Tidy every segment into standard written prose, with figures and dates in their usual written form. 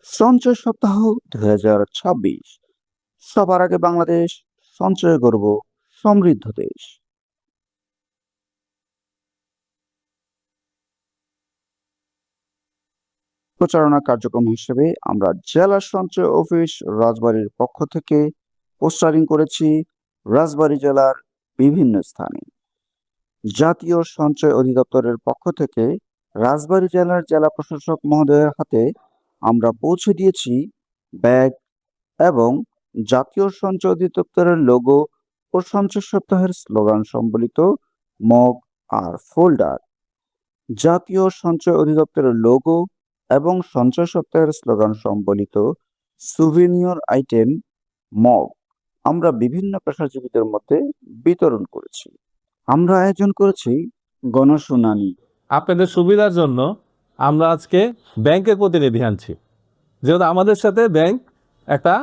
সঞ্চয় সপ্তাহ ২০২৬। সবার আগে বাংলাদেশ, সঞ্চয় গর্ব, সমৃদ্ধ দেশ। প্রচারণা কার্যক্রম হিসেবে আমরা জেলা সঞ্চয় অফিস রাজবাড়ীর পক্ষ থেকে পোস্টারিং করেছি রাজবাড়ী জেলার বিভিন্ন স্থানে। জাতীয় সঞ্চয় অধিদপ্তরের পক্ষ থেকে রাজবাড়ী জেলার জেলা প্রশাসক মহোদয়ের হাতে আমরা পৌঁছে দিয়েছি ব্যাগ এবং জাতীয় সঞ্চয় অধিদপ্তরের লোগো ও সঞ্চয় সপ্তাহের স্লোগান সম্বলিত মগ আর ফোল্ডার। জাতীয় সঞ্চয় অধিদপ্তরের লোগো এবং সঞ্চয় সপ্তাহের স্লোগান সম্বলিত সুভিনিয়র আইটেম মগ আমরা বিভিন্ন পেশাজীবীদের মধ্যে বিতরণ করেছি। আমরা আয়োজন করেছি গণশুনানি। আপনাদের সুবিধার জন্য আমরা আজকে ব্যাংকের প্রতিনিধি আনছি, যেহেতু আমাদের সাথে ব্যাংক একটা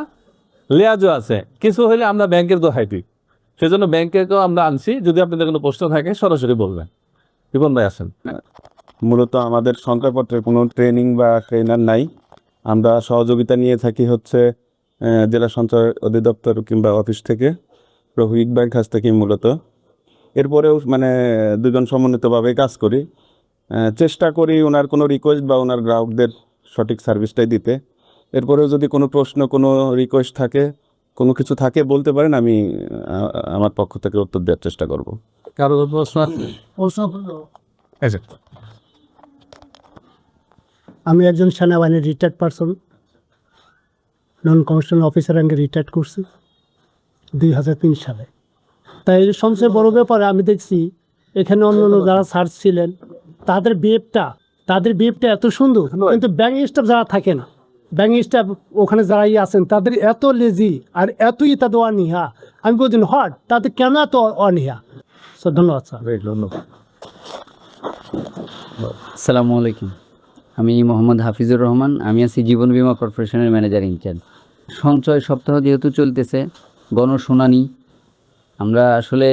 লেয়াজও আছে, কিছু হলে আমরা ব্যাংকের দোহাই দিই, সেজন্য ব্যাংকেরকেও আমরা আনছি। যদি আপনাদের কোনো প্রশ্ন থাকে সরাসরি বলবেন। রিপন ভাই আসেন। মূলত আমাদের সঞ্চয়পত্রের কোনো ট্রেনিং বা ট্রেনার নাই। আমরা সহযোগিতা নিয়ে থাকি হচ্ছে জেলা সঞ্চয় অধিদপ্তর কিংবা অফিস থেকে, রফিক ভাইয়ের কাছ থেকেই মূলত। এরপরেও দুজন সমন্বিতভাবে কাজ করি, চেষ্টা করি ওনার কোনো রিকোয়েস্ট বা ওনার গ্রাহকদের সঠিক সার্ভিসটাই দিতে। এরপরেও যদি কোনো প্রশ্ন, কোনো রিকোয়েস্ট থাকে, কোনো কিছু থাকে বলতে পারেন, আমি আমার পক্ষ থেকে উত্তর দেওয়ার চেষ্টা করব। কারো প্রশ্ন আছে? আমি একজন সেনাবাহিনীর রিটায়ার্ড পারসন, নন কমিশনাল অফিসার র্যাঙ্কে রিটায়ার্ড করছি 2003 সালে। তাই সবচেয়ে বড় ব্যাপারে আমি দেখছি এখানে অন্যান্য যারা স্যার ছিলেন তাদের বিহেভটা এত সুন্দর, কিন্তু ব্যাংক স্টাফ যারা থাকে না, ব্যাংক স্টাফ ওখানে যারাই আছেন তাদের এত লেজি আর এতই তাদের অনীহা। আমি বলছি হট তাদের কেন এত অনীহা? স্যার ধন্যবাদ স্যার। ধন্যবাদ। আসসালামু আলাইকুম, আমি মোহাম্মদ হাফিজুর রহমান। আমি আছি জীবন বীমা কর্পোরেশনের ম্যানেজার ইনচার্জ। সঞ্চয় সপ্তাহ যেহেতু চলতেছে, গণশুনানি, আমরা আসলে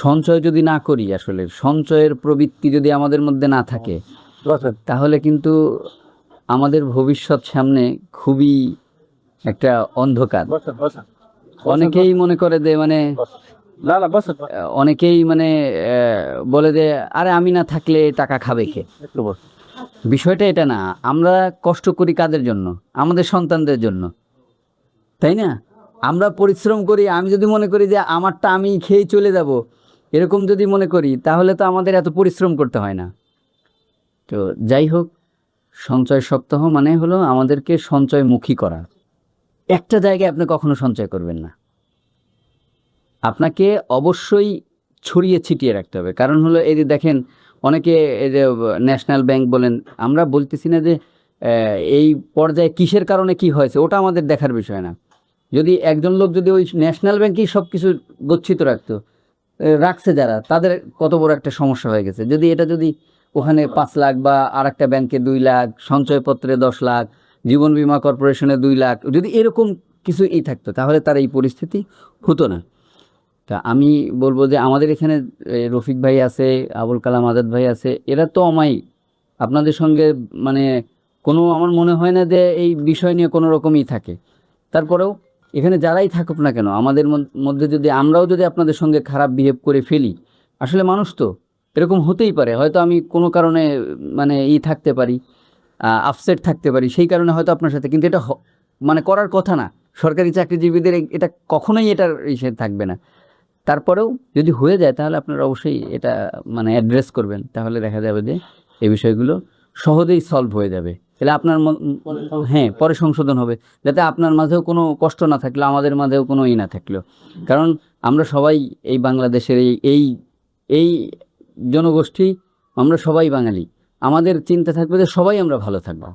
সঞ্চয় যদি না করি, আসলে সঞ্চয়ের প্রবৃত্তি যদি আমাদের মধ্যে না থাকে, তাহলে কিন্তু আমাদের ভবিষ্যৎ সামনে খুবই একটা অন্ধকার। অনেকেই মনে করে যে অনেকেই বলে যে আরে আমি না থাকলে টাকা খাবে কে। বিষয়টা এটা না। আমরা কষ্ট করি কাদের জন্য? আমাদের সন্তানদের জন্য, তাই না? আমরা পরিশ্রম করি। আমি যদি মনে করি যে আমারটা আমি খেয়ে চলে যাব, এরকম যদি মনে করি, তাহলে তো আমাদের এত পরিশ্রম করতে হয় না। তো যাই হোক, সঞ্চয় সপ্তাহ মানে হলো আমাদেরকে সঞ্চয়মুখী করা। একটা জায়গায় আপনি কখনো সঞ্চয় করবেন না, আপনাকে অবশ্যই ছড়িয়ে ছিটিয়ে রাখতে হবে। কারণ হলো এই যে দেখেন, অনেকে এই যে ন্যাশনাল ব্যাংক বলেন, আমরা বলতেছি না যে এই পর্যায়ে কিসের কারণে কি হয়েছে, ওটা আমাদের দেখার বিষয় না। যদি একজন লোক যদি ওই ন্যাশনাল ব্যাংকেই সব কিছু গচ্ছিত রাখছে যারা, তাদের কত বড় একটা সমস্যা হয়ে গেছে। যদি ওখানে 5 লাখ বা আর একটা ব্যাংকে 2 লাখ, সঞ্চয়পত্রে 10 লাখ, জীবন বীমা কর্পোরেশনে 2 লাখ, যদি এরকম কিছু থাকতো, তাহলে তার এই পরিস্থিতি হতো না। তা আমি বলবো যে আমাদের এখানে রফিক ভাই আছে, আবুল কালাম আজাদ ভাই আছে, এরা তো অমায়িক। আপনাদের সঙ্গে কোনো, আমার মনে হয় না যে এই বিষয় নিয়ে কোনো রকমই থাকে। তারপরেও এখানে যারাই থাকুক না কেন, আমাদের মধ্যে যদি আমরাও যদি আপনাদের সঙ্গে খারাপ বিহেভ করে ফেলি, আসলে মানুষ তো এরকম হতেই পারে। হয়তো আমি কোনো কারণে থাকতে পারি, আপসেট থাকতে পারি, সেই কারণে হয়তো আপনার সাথে, কিন্তু এটা করার কথা না। সরকারি চাকরিজীবীদের এটা কখনোই এটার ইসে থাকবে না। তারপরেও যদি হয়ে যায়, তাহলে আপনারা অবশ্যই এটা অ্যাড্রেস করবেন। তাহলে দেখা যাবে যে এই বিষয়গুলো সহজেই সলভ হয়ে যাবে। তাহলে আপনার হ্যাঁ, পরে সংশোধন হবে, যাতে আপনার মাঝেও কোনো কষ্ট না থাকলেও, আমাদের মাঝেও কোনো না থাকলেও। কারণ আমরা সবাই এই বাংলাদেশের এই এই জনগোষ্ঠী, আমরা সবাই বাঙালি। আমাদের চিন্তা থাকবে যে সবাই আমরা ভালো থাকবো,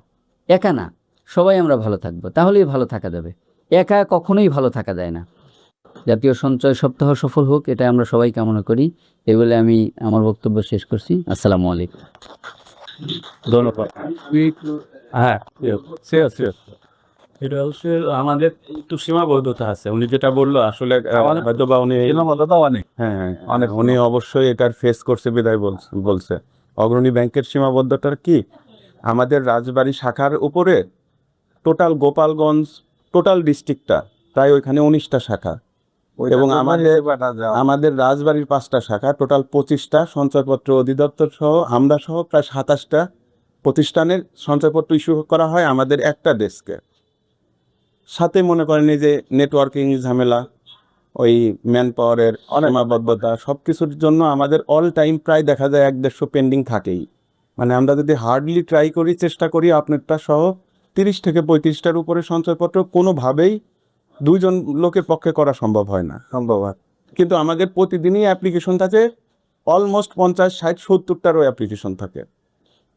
একা না, সবাই আমরা ভালো থাকবো, তাহলেই ভালো থাকা যাবে। একা কখনোই ভালো থাকা যায় না। জাতীয় সঞ্চয় সপ্তাহ সফল হোক, এটা আমরা সবাই কামনা করি। এই বলে আমি আমার বক্তব্য শেষ করছি। আসসালামু আলাইকুম। ধন্যবাদ। হ্যাঁ, এটা হচ্ছে আমাদের একটু সীমাবদ্ধতা আছে। উনি যেটা বললো, আসলে হয়তো বা উনি সীমাবদ্ধতা অনেক, অনেক উনি অবশ্যই এটার ফেস করছে বিদায় বলছে। অগ্রণী ব্যাংকের সীমাবদ্ধতা কি, আমাদের রাজবাড়ী শাখার উপরে টোটাল গোপালগঞ্জ টোটাল ডিস্ট্রিক্টটা প্রায় ওইখানে 19টা শাখা এবং আমাদের রাজবাড়ির 5টা শাখা, টোটাল 25টা সঞ্চয়পত্র অধিদপ্তর সহ আমরা সহ প্রায় 27টা প্রতিষ্ঠানের সঞ্চয়পত্র ইস্যু করা হয় আমাদের একটা ডেস্কে। সাথে মনে করেন এই যে নেটওয়ার্কিং ঝামেলা, ওই ম্যান পাওয়ারের অসীমাবদ্ধতা, সব কিছুর জন্য আমাদের অল টাইম প্রায় দেখা যায় 1-150 পেন্ডিং থাকেই। মানে আমরা যদি হার্ডলি ট্রাই করি, চেষ্টা করি আপনারটা সহ 30 থেকে 35টার উপরে সঞ্চয়পত্র কোনোভাবেই 2 জন লোকের পক্ষে করা সম্ভব হয় না। কিন্তু আমাদের প্রতিদিনই অ্যাপ্লিকেশন থাকে অলমোস্ট 50-60-70টারও অ্যাপ্লিকেশন থাকে।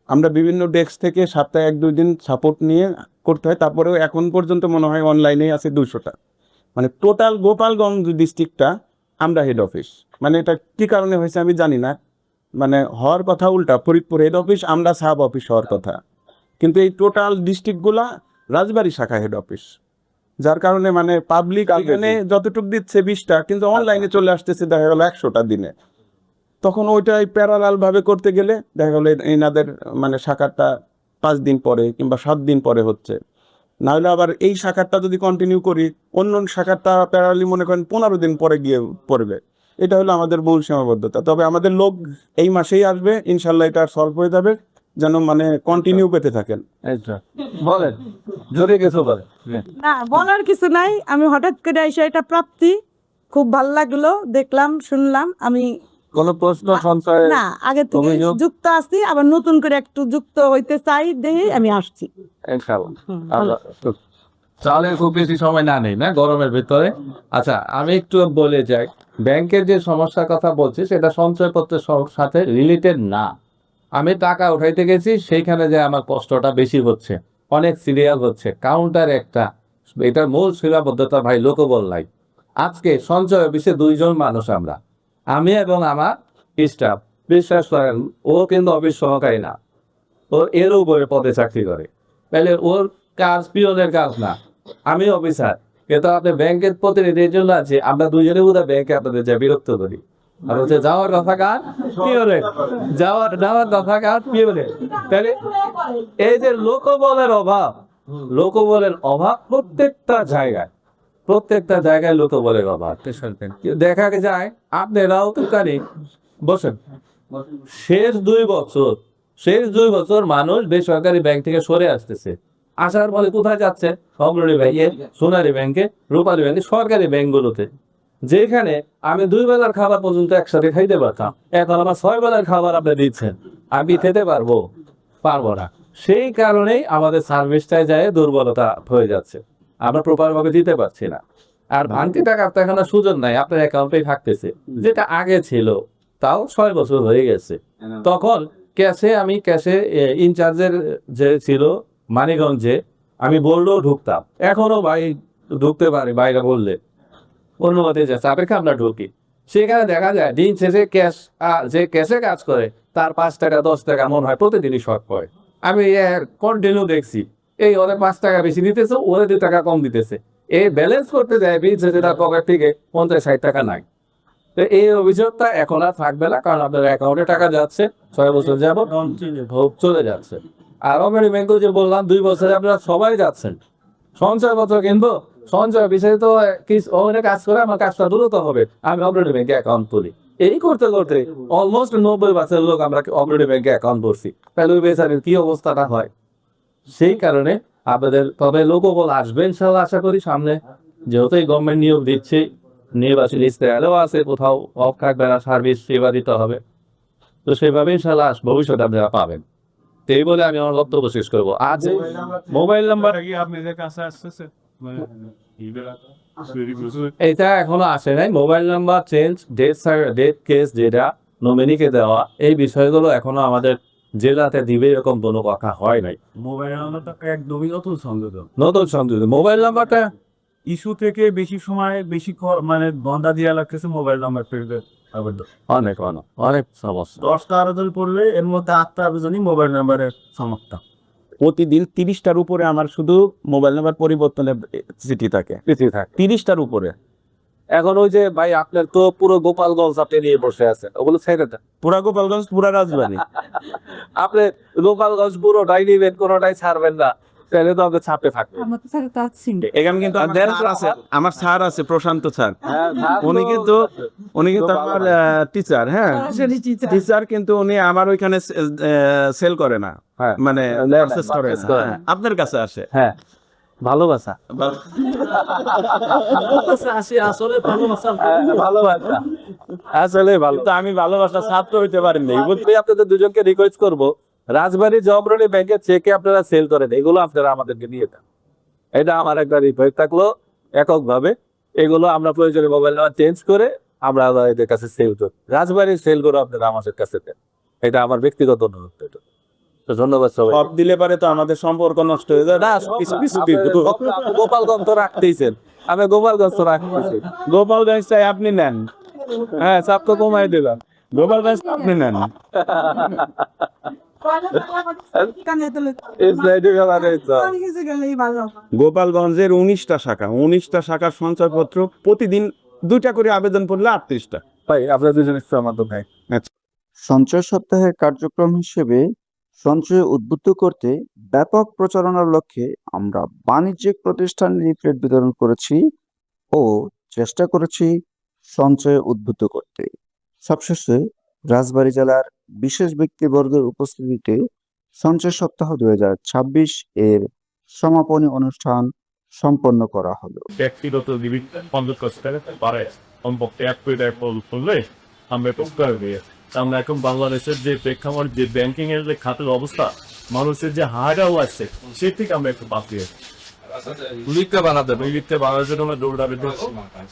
আমরা বিভিন্ন ডেস্ক থেকে সপ্তাহে 1-2 দিন সাপোর্ট নিয়ে করতে হয়, তারপরেও এখন পর্যন্ত মনে হয় অনলাইনেই আছে 200টা। মানে টোটাল গোপালগঞ্জ ডিস্ট্রিক্টটা আমরা হেড অফিস। মানে এটা কী কারণে হয়েছে আমি জানি না, মানে হওয়ার কথা উল্টা, ফরিদপুর হেড অফিস, আমরা সাব অফিস হওয়ার কথা, কিন্তু এই টোটাল ডিস্ট্রিক্টগুলা রাজবাড়ী শাখা হেড অফিস, যার কারণে মানে পাবলিক এখানে যতটুকু দিচ্ছে 20টা, কিন্তু অনলাইনে চলে আসতেছে দেখা গেল 100টা দিনে। তখন ওইটাই প্যারালাল ভাবে করতে গেলে দেখা গেলো এনাদের মানে শাখাটা 5 দিন পরে কিংবা 7 দিন পরে হচ্ছে, নাহলে আবার এই শাখাটা যদি কন্টিনিউ করি অন্য শাখাটা প্যারালি মনে করেন 15 দিন পরে গিয়ে পড়বে। এটা হলো আমাদের মূল সীমাবদ্ধতা। তবে আমাদের লোক এই মাসেই আসবে, ইনশাল্লাহ এটা সলভ হয়ে যাবে, যেন মানে কন্টিনিউ পেতে থাকেন। বলেন জোরে কিছু বলেন। না বলার কিছু নাই, আমি হঠাৎ করে এসে এটা প্রাপ্তি খুব ভালো লাগলো, দেখলাম শুনলাম। আমি কোন প্রশ্ন সঞ্চয় না আগে থেকে অভিযোগ? যুক্ত আছি, আবার নতুন করে একটু যুক্ত হইতে চাই, দেখে আমি আসছি। তাহলে খুব বেশি সময় না নেই না গরমের ভিতরে। আচ্ছা আমি একটু বলে যাই, ব্যাংকের যে সমস্যার কথা বলছি সেটা সঞ্চয়পত্রের সাথে রিলেটেড না। আমি টাকা উঠাইতে গেছি, সেইখানে যে আমার কষ্টটা বেশি হচ্ছে, অনেক সিরিয়াল হচ্ছে, কাউন্টার একটা, এটার মূল সীমাবদ্ধতা ভাই লোকবল নাই। আজকে সঞ্চয় অফিসে 2 জন মানুষ আমরা, আমি এবং আমার স্টাফ। বিশ্বাস করেন ও কিন্তু অফিস সহকারী না, ওর এর উপরে পদে চাকরি করে, তাহলে ওর কাজ পিওনের কাজ না। আমি অফিসার, কিন্তু আপনি ব্যাংকের প্রতিনিধির জন্য আছে, আমরা 2 জনে বোধহয় ব্যাংকে আপনাদের যা বিরক্ত করি। আর হচ্ছে যাওয়ার কথা কার? পিওনের। যাওয়ার কথা কার? পিওনের। তাহলে এই যে লোকবলের অভাব প্রত্যেকটা জায়গায় লোকবলের অভাব। দেখা যায় আপনারাও তো কারি বসেন, শেষ 2 বছর মানুষ বেসরকারি ব্যাংক থেকে সরে আসতেছে। আসার ফলে কোথায় যাচ্ছে? অগ্রণী ব্যাংকে, সোনালী ব্যাংকে, রূপালী ব্যাংকে, সরকারি ব্যাংকগুলোতে, যেখানে আমি 2 বেলার খাবার পর্যন্ত একসাথে খাইতে পারতাম, এখন আমার 6 বেলার খাবার আপনি দিচ্ছেন, আমি খেতে পারবো না। সেই কারণেই আমাদের সার্ভিসটায় যায় দুর্বলতা হয়ে যাচ্ছে, আমরা প্রপার ভাবে দিতে পারছি না। আর ভাঙতি টাকা এখন আর সুযোগ নাই, আপনার অ্যাকাউন্টেই থাকতেছে, যেটা আগে ছিল, তাও 6 বছর হয়ে গেছে। তখন ক্যাশে ইনচার্জের যে ছিল মানিকগঞ্জে, আমি বললেও ঢুকতাম, এখনো ভাই ঢুকতে পারি, বাইরে বললে অনুমতি যাচ্ছে, আপেক্ষা আমরা ঢুকি। সেখানে দেখা যায় দিন শেষে যে ক্যাশে কাজ করে তার 5 টাকা 10 টাকা মনে হয় প্রতিদিনই শর্ট পড়ে। আমি কন্টিনিউ দেখছি, এই ওদের 5 টাকা বেশি দিতেছে, ওদের 2 টাকা কম দিতেছে, এই ব্যালেন্স করতে যায় দিন শেষে তার পকেট থেকে 50-60 টাকা নাই। তো এই অভিযোগটা এখন আর থাকবে না, কারণ আপনার অ্যাকাউন্টে টাকা যাচ্ছে, 6 বছর যাবত চলে যাচ্ছে। আর অগ্রণী ব্যাংকে যে বললাম 2 বছরে আপনারা সবাই যাচ্ছেন সঞ্চয়পত্র কিনবো, সঞ্চয় বিষয়ে তো অনেক কাজ করে, আমার কাজটা দ্রুত হবে, আমি অগ্রণী ব্যাংকে অ্যাকাউন্ট করি। এই করতে করতে অলমোস্ট 90% লোক আমরা অগ্রণী ব্যাংকে অ্যাকাউন্ট করছি, তাহলে ওই বেচারের কি অবস্থাটা হয়। সেই কারণে আপনাদের তবে লোকবল আসবে ইনশাল্লাহ, আশা করি সামনে, যেহেতু এই গভর্নমেন্ট নিয়োগ দিচ্ছে, নির্বাচনী ইস্তেহারও আছে, কোথাও অফ থাকবে না, সার্ভিস সেবা দিতে হবে, তো সেভাবে ইনশাল্লাহ ভবিষ্যতে আপনারা পাবেন। তো এই বলে আমি আমার বক্তব্য শেষ করবো। আজ মোবাইল নাম্বার আপনাদের কাছে আসতেছে এটা এখনো আসে নাই। Mobile number change, death case যেটা নমিনিকে দেওয়া, এই বিষয়গুলো এখনো আমাদের জেলাতে দিবে এরকম কোনো কথা হয় নাই। মোবাইল নাম্বারটা একদমই নতুন সংযোগ মোবাইল নাম্বারটা ইস্যু থেকে বেশি সময় মানে বন্ধা দিয়া লাগতেছে মোবাইল নাম্বার পেয়ে অনেক সমস্যা। 10টা আবেদন করলে এর মধ্যে 8টা আবেদনই মোবাইল নাম্বারের সমস্যা। প্রতিদিন 30টার উপরে আমার শুধু মোবাইল নাম্বার পরিবর্তনের চিঠি থাকে, 30টার উপরে। এখন ওই যে ভাই আপনার তো পুরো গোপালগঞ্জ আপনি নিয়ে বসে আছেন, ওগুলো ছেড়ে দেন। পুরা গোপালগঞ্জ, পুরা রাজবাড়ী। আপনি গোপালগঞ্জ পুরোটাই নিবেন, কোনোটাই ছাড়বেন না, তাহলে তো আমাদের ছাপে থাকবে। আমার তো স্যার চাচ্ছি এখানে কিন্তু আমার স্যার আছে প্রশান্ত স্যার, উনি কিন্তু আমার টিচার, হ্যাঁ টিচার, কিন্তু উনি আমার ওইখানে সেল করে না, হ্যাঁ। মানে Purchase করে না। করে না। হ্যাঁ, আপনার কাছে আসে। হ্যাঁ, ভালোবাসা। ভালোবাসা আসলে ভালো। তো আমি ভালোবাসা ছাত্র হইতে পারিনি। আপনাদের দুজনকে রিকোয়েস্ট করব, রাজবাড়ী জবরণী ব্যাংকের চেকে আপনারা সেল করেন, এগুলো আপনারা আমাদেরকে দিয়ে দেন। এটা আমার একটা রিকোয়েস্ট থাকলো এককভাবে। এগুলো আমরা প্রয়োজনে মোবাইল নাম্বার চেঞ্জ করে আমরা এদের কাছে সেল করি। রাজবাড়ির সেল করে আপনারা আমাদের কাছে দেন, এটা আমার ব্যক্তিগত অনুরোধ। এটা তো ধন্যবাদ সবাই। সব দিলে পারে তো আমাদের সম্পর্ক নষ্ট হয়ে যায়। না, কিছু কিছু দিন গোপালগঞ্জ তো রাখতেইছেন, আমি গোপালগঞ্জ তো রাখতেছি। গোপালগঞ্জটাই আপনি নেন, হ্যাঁ, চাপ তো কমাই দিলাম। গোপালগঞ্জ আপনি নেন। গোপালগঞ্জের 19টা শাখা, 19টা শাখার সঞ্চয়পত্র প্রতিদিন 2টা করে আবেদন করলে 38টা। ভাই আপনার দুজনের মাধ্যমে সঞ্চয় সপ্তাহের কার্যক্রম হিসেবে সঞ্চয় উদ্বুদ্ধ করতে ব্যাপক প্রচারণার লক্ষ্যে আমরা বাণিজ্যিক প্রতিষ্ঠান লিফলেট বিতরণ করেছি ও চেষ্টা করেছি সঞ্চয় উদ্বুদ্ধ করতে। সবশেষে রাজবাড়ী জেলার বিশেষ ব্যক্তিবর্গের উপস্থিতিতে সঞ্চয় সপ্তাহ 2026 এর সমাপনী অনুষ্ঠান সম্পন্ন করা হলো। ব্যক্তিগত জীবিত 50 টাকা পারে কমপক্ষে 1 কোটি টাকা করলে আমরা উপকার হয়ে আমরা এখন বাংলাদেশের যে প্রেক্ষাপট, যে ব্যাংকিং এর যে খাতের অবস্থা, মানুষের যে হারটাও আসছে, সে থেকে আমরা একটু বাঁচিয়ে লিখতে বানাতে বানানোর জন্য আমরা দৌড়াবে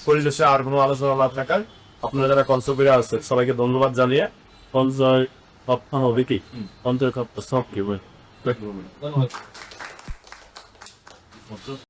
পরিবেশে আর কোনো আলোচনা না থাকার আপনারা যারা কনসেপ্টে আসছে সবাইকে ধন্যবাদ জানিয়ে সঞ্চয় সপ্তাহ হবে কি সঞ্চয় সপ্তাহ সব কি